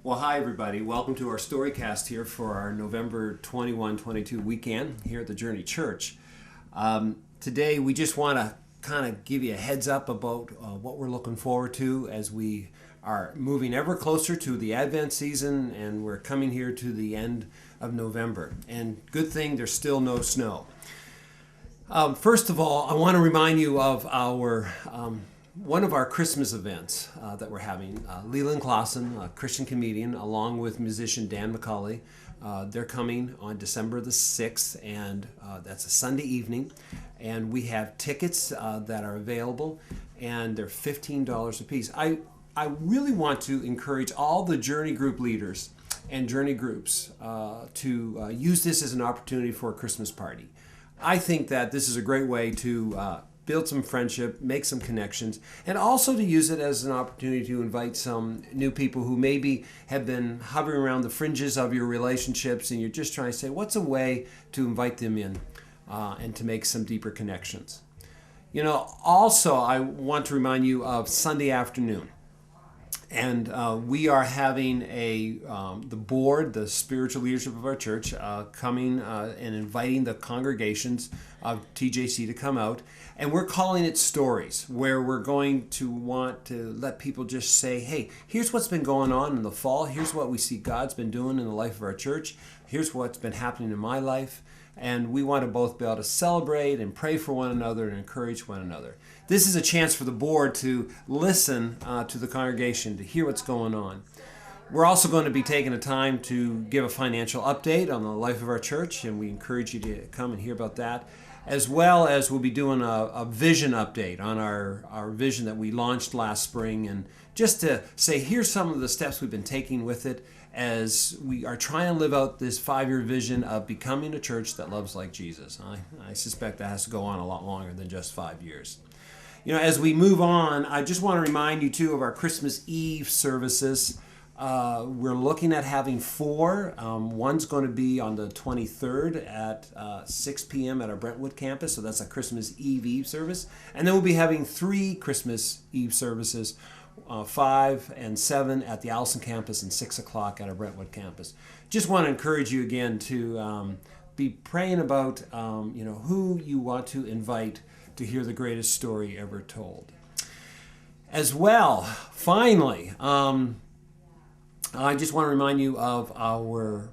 Well, hi everybody. Welcome to our Storycast here for our November 21-22 weekend here at the Journey Church. Today we just want to kind of give you a heads up about what we're looking forward to as we are moving ever closer to the Advent season, and we're coming here to the end of November. And good thing there's still no snow. First of all, I want to remind you of our one of our Christmas events that we're having. Leland Clausen, a Christian comedian, along with musician Dan McCauley, they're coming on December the 6th, and that's a Sunday evening. And we have tickets that are available, and they're $15 a piece. I really want to encourage all the Journey group leaders and Journey groups to use this as an opportunity for a Christmas party. I think that this is a great way to build some friendship, make some connections, and also to use it as an opportunity to invite some new people who maybe have been hovering around the fringes of your relationships, and you're just trying to say, what's a way to invite them in and to make some deeper connections? You know, also I want to remind you of Sunday afternoon. And we are having the board, the spiritual leadership of our church, coming and inviting the congregations of TJC to come out. And we're calling it Stories, where we're going to want to let people just say, hey, here's what's been going on in the fall. Here's what we see God's been doing in the life of our church. Here's what's been happening in my life. And we want to both be able to celebrate and pray for one another and encourage one another. This is a chance for the board to listen to the congregation, to hear what's going on. We're also going to be taking the time to give a financial update on the life of our church, and we encourage you to come and hear about that, as well as we'll be doing a vision update on our vision that we launched last spring, and just to say, here's some of the steps we've been taking with it as we are trying to live out this 5-year vision of becoming a church that loves like Jesus. I suspect that has to go on a lot longer than just 5 years. You know, as we move on, I just want to remind you too of our Christmas Eve services. We're looking at having 4. One's going to be on the 23rd at 6 p.m. at our Brentwood campus, so that's a Christmas Eve service. And then we'll be having 3 Christmas Eve services, 5 and 7 at the Allison campus and 6 o'clock at our Brentwood campus. Just want to encourage you again to be praying about who you want to invite to hear the greatest story ever told. As well, finally, I just want to remind you of our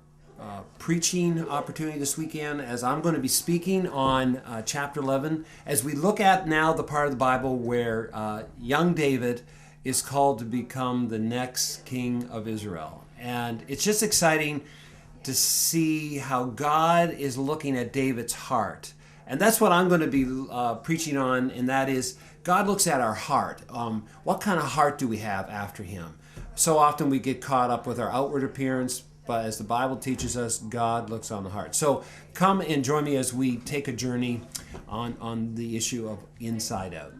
preaching opportunity this weekend, as I'm going to be speaking on chapter 11, as we look at now the part of the Bible where young David is called to become the next king of Israel. And it's just exciting to see how God is looking at David's heart. And that's what I'm going to be preaching on, and that is God looks at our heart. What kind of heart do we have after him? So often we get caught up with our outward appearance, but as the Bible teaches us, God looks on the heart. So come and join me as we take a journey on the issue of inside out.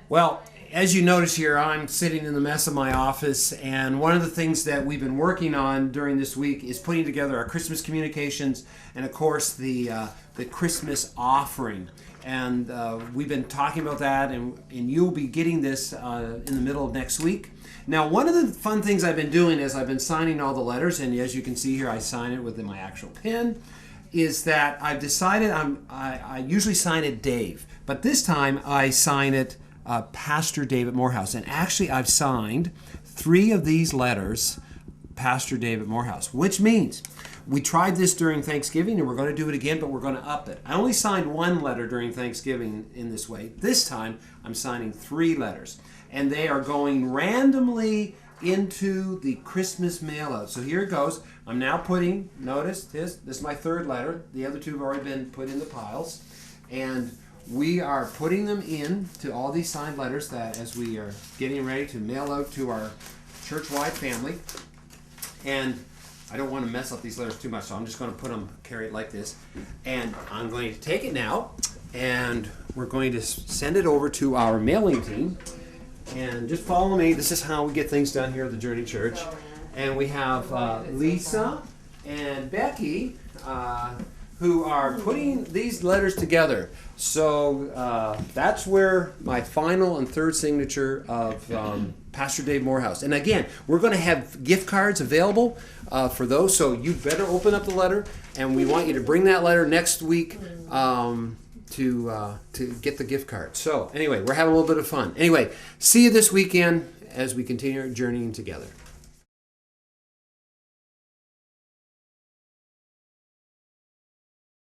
Well, as you notice here, I'm sitting in the mess of my office, and one of the things that we've been working on during this week is putting together our Christmas communications and, of course, the Christmas offering. And we've been talking about that, and you'll be getting this in the middle of next week. Now, one of the fun things I've been doing is I've been signing all the letters, and as you can see here, I sign it with my actual pen, is that I've decided I usually sign it Dave, but this time I sign it Pastor David Morehouse. And actually, I've signed 3 of these letters Pastor David Morehouse, which means we tried this during Thanksgiving, and we're going to do it again, but we're going to up it. I only signed 1 letter during Thanksgiving in this way. This time, I'm signing 3 letters, and they are going randomly into the Christmas mail out. So here it goes. I'm now putting, notice this is my 3rd letter. The other 2 have already been put in the piles, and we are putting them in to all these signed letters that as we are getting ready to mail out to our church-wide family. And I don't want to mess up these letters too much, so I'm just going to carry it like this. And I'm going to take it now, and we're going to send it over to our mailing team. And just follow me. This is how we get things done here at the Journey Church. And we have Lisa and Becky who are putting these letters together. So that's where my final and 3rd signature of Pastor Dave Morehouse. And again, we're going to have gift cards available for those, so you better open up the letter, and we want you to bring that letter next week to get the gift card. So anyway, we're having a little bit of fun. Anyway, see you this weekend as we continue journeying together.